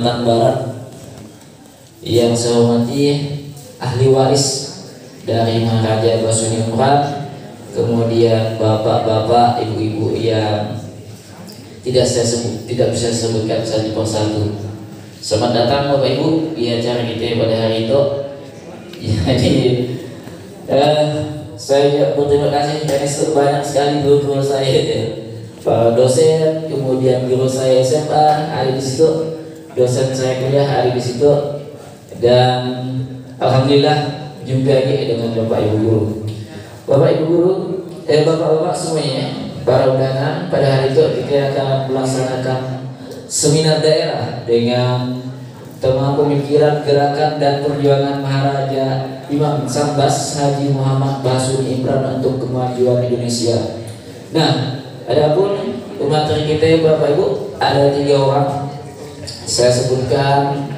Kalimantan Barat. Yang saya hormati ahli waris dari Maharaja Basuni Imran, kemudian bapak-bapak, ibu-ibu yang tidak bisa saya sebutkan satu persatu. Selamat datang Bapak Ibu di acara kita pada hari itu. Jadi saya berterima kasih karena banyak sekali guru saya, para dosen, kemudian guru saya SMA ada di situ, dosen saya kuliah ada di situ, dan alhamdulillah jumpa lagi dengan Bapak Ibu guru. Bapak Ibu guru, bapak-bapak semuanya, para undangan, pada hari itu kita akan melaksanakan seminar daerah dengan tema pemikiran, gerakan, dan perjuangan Maharaja Imam Sambas Haji Muhammad Basuni Imran untuk kemajuan Indonesia. Nah, adapun materi kita Bapak Ibu ada 3 orang. Saya sebutkan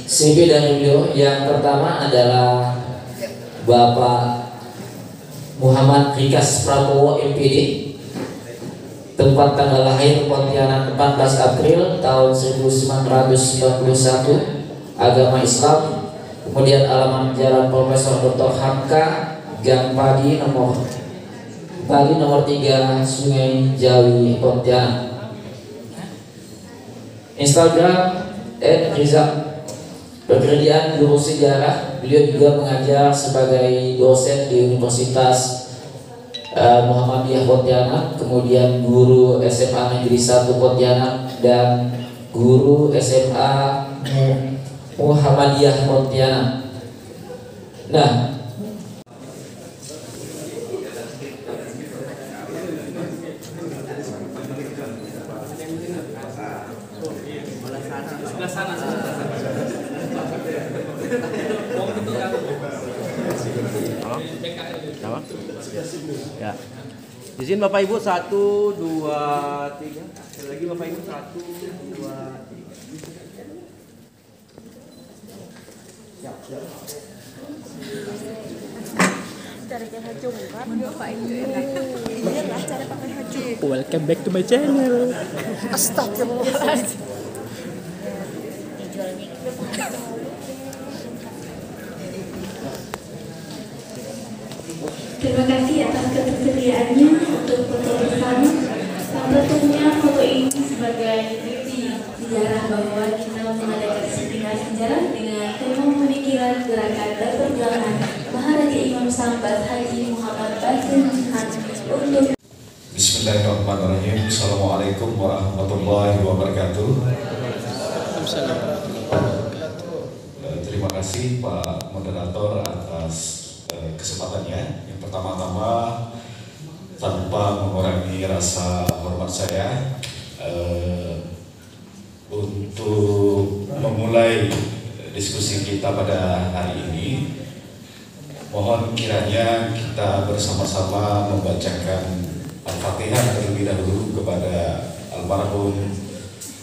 CV dari beliau. Yang pertama adalah Bapak Muhammad Rikas Prabowo MPD, tempat tanggal lahir Pontianak 14 April tahun 1991, agama Islam, kemudian alamat Jalan Profesor Dr. Hamka, Gang Padi nomor 3, Sungai Jawi, Pontianak. Instagram @Rizal, pekerjaan guru sejarah. Beliau juga mengajar sebagai dosen di Universitas Muhammadiyah Pontianak, kemudian guru SMA Negeri 1 Pontianak dan guru SMA Muhammadiyah Pontianak. Nah, ya. Izin Bapak Ibu 1, 2, 3. Sekali lagi Bapak Ibu 1, 2, 3. Ya. Cara hajung kan Bapak Ibu. Iyalah cara pakai hajung. Welcome back to my channel. Astagfirullahaladzim. Terima kasih atas ketersediaannya untuk foto bersama. Tentunya foto ini sebagai bukti sejarah bahwa kita mengadakan seminar sejarah dengan tema pemikiran, gerakan, dan perjuangan Maharaja Imam Sambas Haji Muhammad Basuni Imran untuk. Bismillahirrahmanirrahim. Assalamualaikum warahmatullahi wabarakatuh. Terima kasih Pak Moderator atas kesempatannya. Yang pertama-tama, tanpa mengurangi rasa hormat saya, untuk memulai diskusi kita pada hari ini, mohon kiranya kita bersama-sama membacakan Al-Fatihah terlebih dahulu kepada almarhum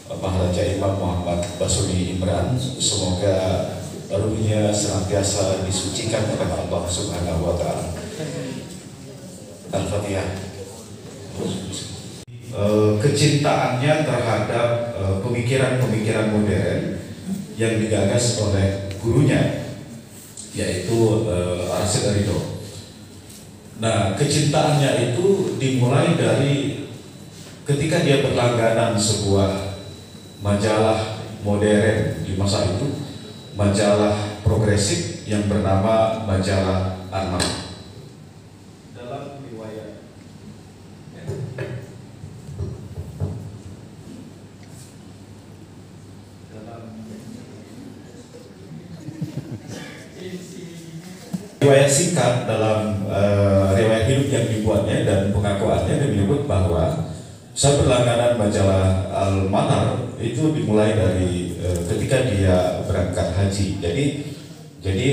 Maharaja Imam Muhammad Basuni Imran. Semoga ruhnya senantiasa disucikan oleh Allah Subhanahu wa Ta'ala. Al-Fatihah. Kecintaannya terhadap pemikiran-pemikiran modern yang digagas oleh gurunya, yaitu Arsyad Ridho. Nah, kecintaannya itu dimulai dari ketika dia berlangganan sebuah majalah modern di masa itu, majalah progresif yang bernama majalah Arman. Dalam riwayat singkat dalam riwayat hidup yang dibuatnya dan pengakuannya, dia menyebut bahwa saya berlangganan majalah Al-Manar itu dimulai dari ketika dia berangkat haji. Jadi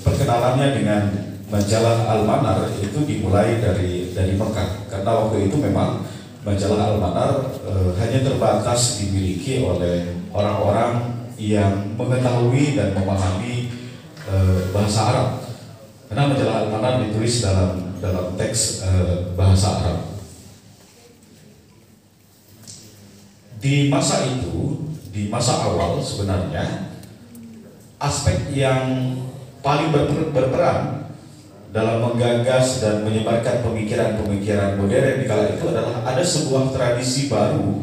perkenalannya dengan majalah Al-Manar itu dimulai dari Mekah, karena waktu itu memang majalah Al-Manar hanya terbatas dimiliki oleh orang-orang yang mengetahui dan memahami bahasa Arab, karena majalah Al-Manar ditulis dalam teks bahasa Arab. di masa itu, di masa awal sebenarnya aspek yang paling berperan dalam menggagas dan menyebarkan pemikiran-pemikiran modern di kala itu adalah ada sebuah tradisi baru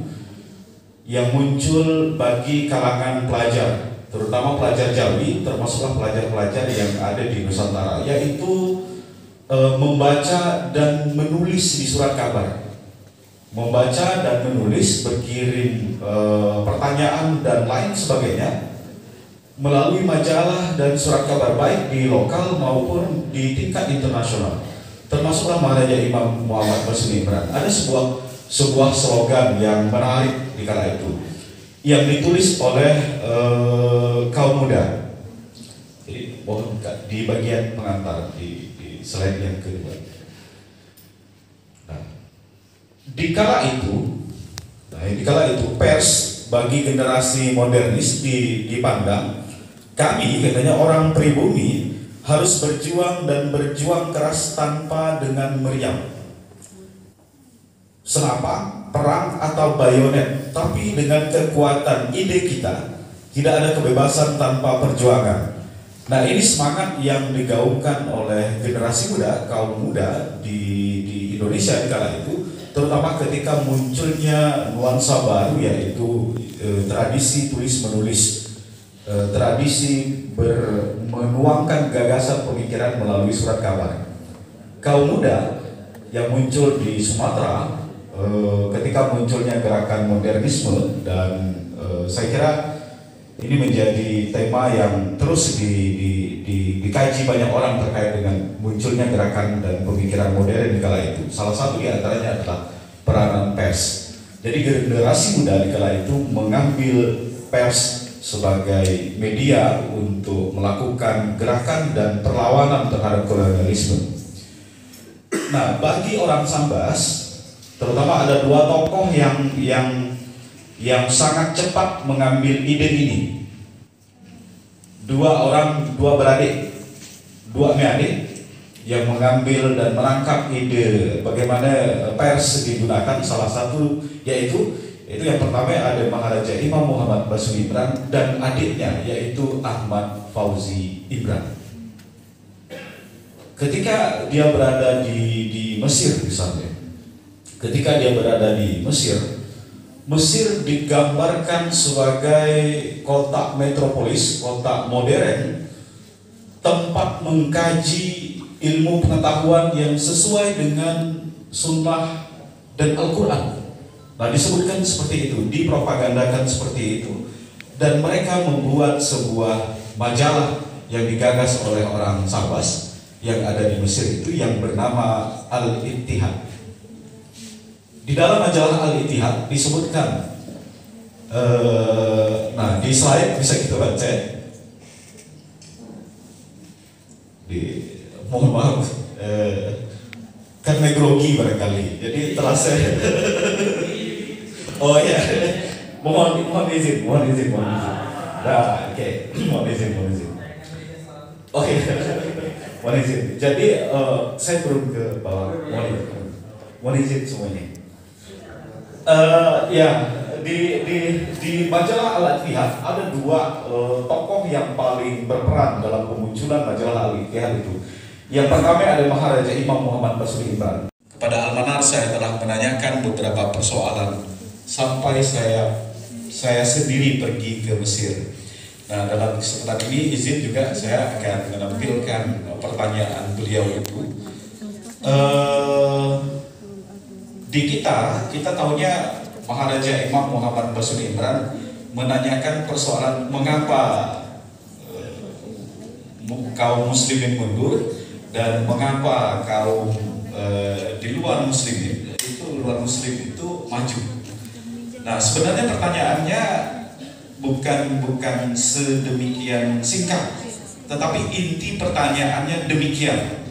yang muncul bagi kalangan pelajar, terutama pelajar Jawi, termasuklah pelajar-pelajar yang ada di Nusantara, yaitu membaca dan menulis di surat kabar. Membaca dan menulis, berkirim pertanyaan dan lain sebagainya melalui majalah dan surat kabar baik di lokal maupun di tingkat internasional. Termasuklah Maharaja Imam Muhammad Basuni Imran. Ada sebuah slogan yang menarik di kala itu yang ditulis oleh kaum muda. Jadi mohon di bagian pengantar di slide yang kedua. Di kala itu pers bagi generasi modernis dipandang, kami katanya orang pribumi harus berjuang dan berjuang keras tanpa dengan meriam, senapa, perang atau bayonet, tapi dengan kekuatan ide kita. Tidak ada kebebasan tanpa perjuangan. Nah, ini semangat yang digaungkan oleh generasi muda, kaum muda di Indonesia di kala itu, terutama ketika munculnya nuansa baru, yaitu tradisi tulis-menulis, tradisi menuangkan gagasan pemikiran melalui surat kabar. Kaum muda yang muncul di Sumatera ketika munculnya gerakan modernisme, dan saya kira ini menjadi tema yang terus dikaji banyak orang terkait dengan munculnya gerakan dan pemikiran modern di kala itu. Salah satu di antaranya adalah peranan pers. Jadi generasi muda di kala itu mengambil pers sebagai media untuk melakukan gerakan dan perlawanan terhadap kolonialisme. Nah, bagi orang Sambas, terutama ada dua tokoh yang sangat cepat mengambil ide ini. Dua beradik, dua adik yang mengambil dan menangkap ide bagaimana pers digunakan. Salah satu yaitu yang pertama ada Maharaja Imam Muhammad Basuni Imran dan adiknya yaitu Ahmad Fauzi Imran. Ketika dia berada di Mesir misalnya, ketika dia berada di Mesir digambarkan sebagai kota metropolis, kota modern, tempat mengkaji ilmu pengetahuan yang sesuai dengan sunnah dan Al-Quran. Nah, disebutkan seperti itu, dipropagandakan seperti itu, dan mereka membuat sebuah majalah yang digagas oleh orang Sambas yang ada di Mesir itu yang bernama Al-Ittihad. Di dalam majalah Al-Ittihad disebutkan, nah di slide bisa kita baca. Mohon maaf, karena grogi barangkali, jadi telah saya. Oh ya, mohon izin. Nah, oke, mohon izin. Oke, mohon izin. Jadi saya turun ke bawah. Mohon izin semuanya. Ya, di majalah Al-Ittihad ada dua tokoh yang paling berperan dalam pemunculan majalah Al-Ittihad itu. Yang pertama ada Maharaja Imam Muhammad Basuni Imran. Kepada Al-Manar saya telah menanyakan beberapa persoalan sampai saya sendiri pergi ke Mesir. Nah, dalam kesempatan ini izin juga saya akan menampilkan pertanyaan beliau itu. Di kita tahunya Maharaja Imam Muhammad Basuni Imran menanyakan persoalan mengapa kaum muslimin mundur dan mengapa kaum di luar muslim itu maju. Nah, sebenarnya pertanyaannya bukan sedemikian singkat, tetapi inti pertanyaannya demikian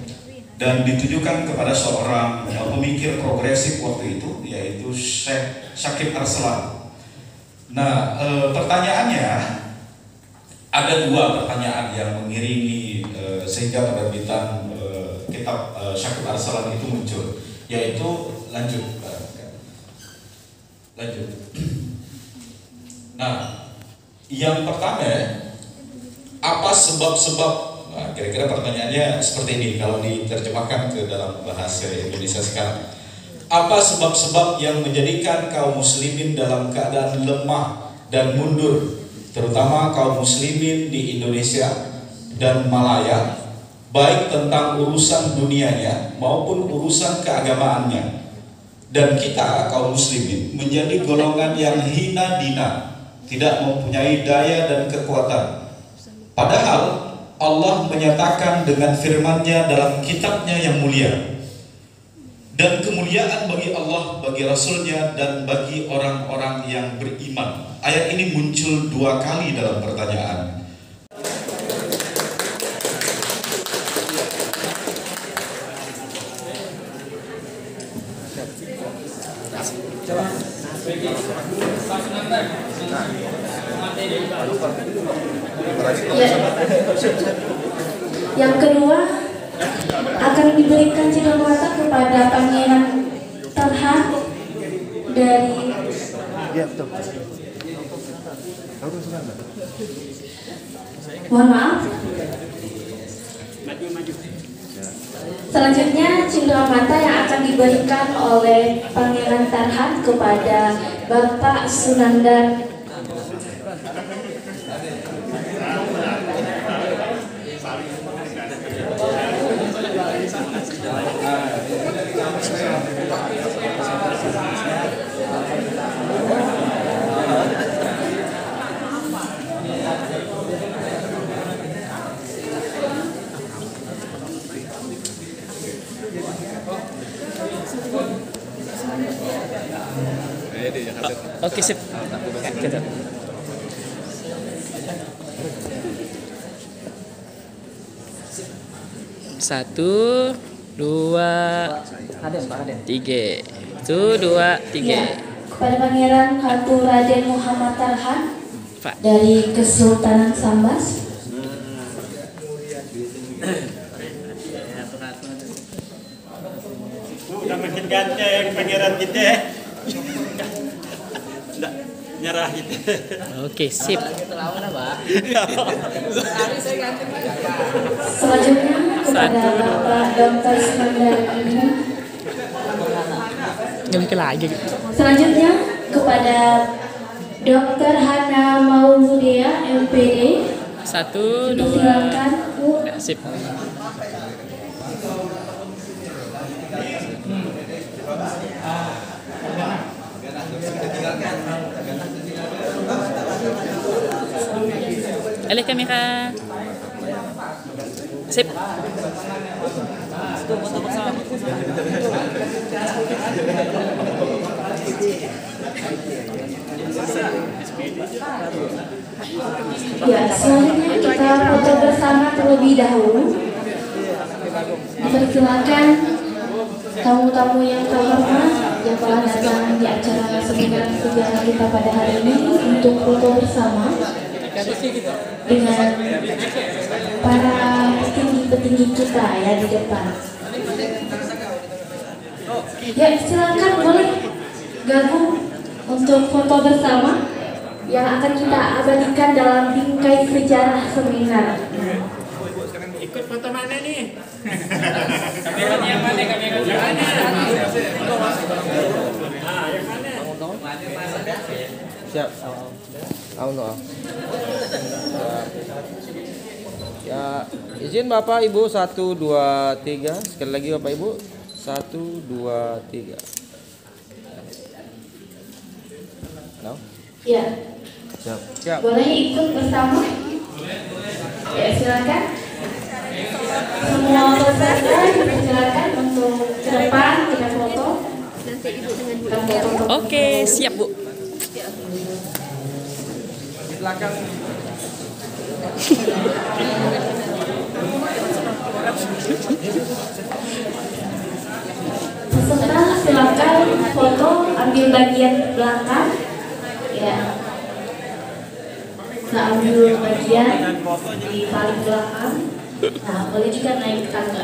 dan ditujukan kepada seorang pemikir progresif waktu itu, yaitu Syekh Syakib Arslan. Nah, pertanyaannya ada dua pertanyaan yang mengiringi sehingga penerbitan kitab Syakib Arslan itu muncul, yaitu lanjut. Nah, yang pertama, apa sebab-sebab? Nah, kira-kira pertanyaannya seperti ini kalau diterjemahkan ke dalam bahasa Indonesia sekarang. Apa sebab-sebab yang menjadikan kaum muslimin dalam keadaan lemah dan mundur, terutama kaum muslimin di Indonesia dan Malaya, baik tentang urusan dunianya maupun urusan keagamaannya. Dan kita kaum muslimin menjadi golongan yang hina dina, tidak mempunyai daya dan kekuatan. Padahal Allah menyatakan dengan firman-Nya dalam kitabnya yang mulia, dan kemuliaan bagi Allah, bagi Rasul-Nya, dan bagi orang-orang yang beriman. Ayat ini muncul 2 kali dalam pertanyaan. Ya. Yang kedua, akan diberikan cendrawasih kepada Pangeran Tarhan dari mohon maaf. Selanjutnya cendrawasih yang akan diberikan oleh Pangeran Tarhan kepada Bapak Sunandar Oke, sip. Satu, dua, tiga. Itu 2, 3. ya, kepada Pangeran Ratu Raden Muhammad Tarhan Pak. dari Kesultanan Sambas. Udah makin ganteng pangeran kita. Nggak nyerah gitu. Oke, sip. Selanjutnya kepada Bapak Dr. Sunandar. Nggak mikir lagi. Selanjutnya kepada Dr. Hana Mauludea MPD. 1, 2, Silakan, Bu. sip. Alih kamera. Sip. Ya, selanjutnya kita foto bersama terlebih dahulu. Dipersilakan tamu-tamu yang terhormat yang telah datang di acara seminar sejarah kita pada hari ini untuk foto bersama dengan para petinggi-petinggi kita ya di depan. Ya, silakan boleh gabung untuk foto bersama yang akan kita abadikan dalam bingkai sejarah seminar. Ikut foto mana nih? Kameranya yang mana? Kameranya yang mana? Yang mana? Siap. Ya, izin Bapak Ibu 1, 2, 3. Sekali lagi Bapak Ibu 1, 2, 3. No? Ya, Siap. boleh ikut bersama? Ya, silakan. Semua peserta silakan untuk ke depan kita foto. Oke, siap Bu. Di belakang. Peserta silakan foto, ambil bagian belakang. Ya. Kita ambil bagian di paling belakang. Nah, boleh juga naik tangga.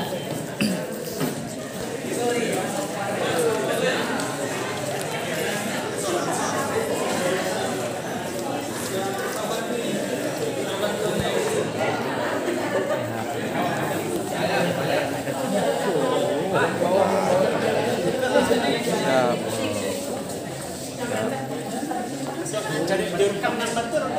direkam nang batur.